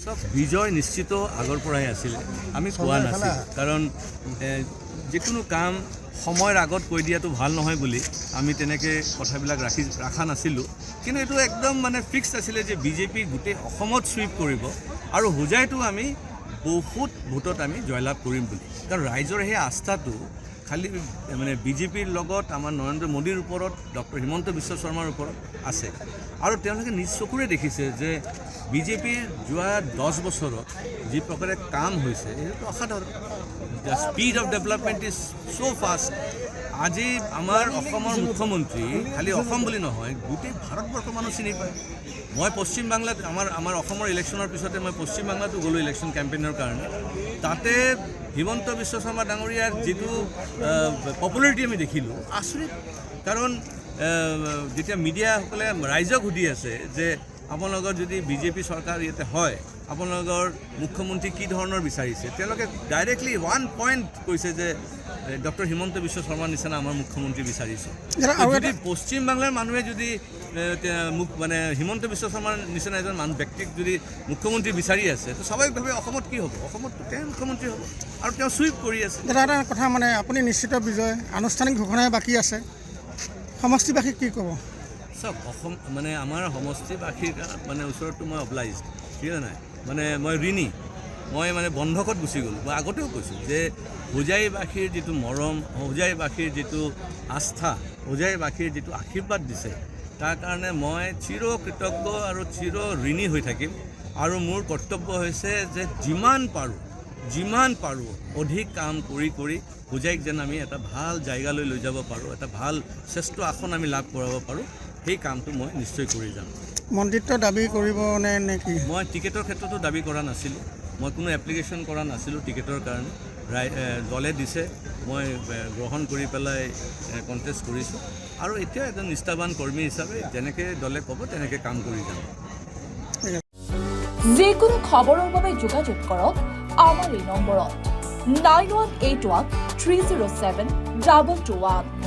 সব বিজয় নিশ্চিত আগৰ পৰাই আছিলে, আমি কোৱা নাছিল, কাৰণ যিকোনো কাম সময়ৰ আগত কৈ দিয়াটো ভাল নহয় বুলি আমি তেনেকৈ কথাবিলাক ৰখা নাছিলোঁ। কিন্তু এইটো একদম মানে ফিক্সড আছিলে যে বিজেপি গোটেই অসমত চুইপ কৰিব আৰু হোজাইতো আমি বহুত ভোটত আমি জয়লাভ কৰিম বুলি, কাৰণ ৰাইজৰ সেই আস্থাটো খালি মানে বিজেপিৰ লগত আমাৰ নৰেন্দ্ৰ মোদীৰ ওপৰত, ডক্টৰ হিমন্ত বিশ্ব শৰ্মাৰ ওপৰত আছে। আৰু তেওঁলোকে নিজ চকুৰে দেখিছে যে বিজেপিৰ যোৱা 10 বছৰত যি প্ৰকাৰে কাম হৈছে সেইটো অসাধাৰণ। The speed of development is so' fast. আজি আমাৰ অসমৰ মুখ্যমন্ত্ৰী খালি অসম বুলি নহয়, গোটেই ভাৰতবৰ্ষ মানুহ চিনি পায়। মই পশ্চিম বাংলাত আমাৰ অসমৰ ইলেকশ্যনৰ পিছতে মই পশ্চিম বাংলাতো গ'লোঁ ইলেকশ্যন কেম্পেইনৰ কাৰণে। তাতে হিমন্ত বিশ্ব শৰ্মা ডাঙৰীয়াৰ যিটো পপুলাৰিটি আমি দেখিলোঁ, আচৰিত। কাৰণ যেতিয়া মিডিয়াসকলে ৰাইজক সুধি আছে যে আপোনালোকৰ যদি বিজেপি চৰকাৰ ইয়াতে হয়, আপোনালোকৰ মুখ্যমন্ত্ৰী কি ধৰণৰ বিচাৰিছে, তেওঁলোকে ডাইৰেক্টলি 1 পইণ্ট কৈছে যে ডক্টৰ হিমন্ত বিশ্ব শৰ্মাৰ নিচিনা আমাৰ মুখ্যমন্ত্ৰী বিচাৰিছোঁ। যদি পশ্চিম বাংলাৰ মানুহে যদি মানে হিমন্ত বিশ্ব শৰ্মাৰ নিচিনা এজন ব্যক্তিক যদি মুখ্যমন্ত্ৰী বিচাৰি আছে, তো স্বাভাৱিকভাৱে অসমত কি হ'ব? অসমত তেওঁ মুখ্যমন্ত্ৰী হ'ব আৰু তেওঁ চুইপ কৰি আছে। এটা কথা, মানে আপুনি নিশ্চিত বিজয়, আনুষ্ঠানিক ঘোষণা বাকী আছে, সমষ্টিবাসীক কি ক'ব? চাওক, অসম মানে আমাৰ সমষ্টিবাসীৰ মানে ওচৰততো মই অবলাইজ, ঠিক আছে নাই, মানে মই ঋণী, মই মানে বন্ধকত গুচি গ'লোঁ। মই আগতেও কৈছোঁ যে হোজাইবাসীৰ যিটো মৰম, হোজাইবাসীৰ যিটো আস্থা, হোজাইবাসীৰ যিটো আশীৰ্বাদ দিছে, তাৰ কাৰণে মই চিৰ কৃতজ্ঞ আৰু চিৰ ঋণী হৈ থাকিম। আৰু মোৰ কৰ্তব্য হৈছে যে যিমান পাৰোঁ অধিক কাম কৰি হোজাইক যেন আমি এটা ভাল জায়গালৈ লৈ যাব পাৰোঁ, এটা ভাল শ্ৰেষ্ঠ আসন আমি লাভ কৰাব পাৰোঁ, সেই কামটো মই নিশ্চয় কৰি যাম। মন্ত্ৰিত্ব দাবী কৰিব নে কি? মই টিকেটৰ ক্ষেত্ৰতো দাবী কৰা নাছিলোঁ, মই কোনো এপ্লিকেশ্যন কৰা নাছিলোঁ টিকেটৰ কাৰণে। দলে দিছে, মই গ্ৰহণ কৰি পেলাই কণ্টেষ্ট কৰিছোঁ আৰু এতিয়া এজন নিষ্ঠাৱান কৰ্মী হিচাপে যেনেকৈ দলে ক'ব তেনেকৈ কাম কৰি যাম। যিকোনো খবৰৰ বাবে যোগাযোগ কৰক আমাৰ এই নম্বৰত 9181 307 221।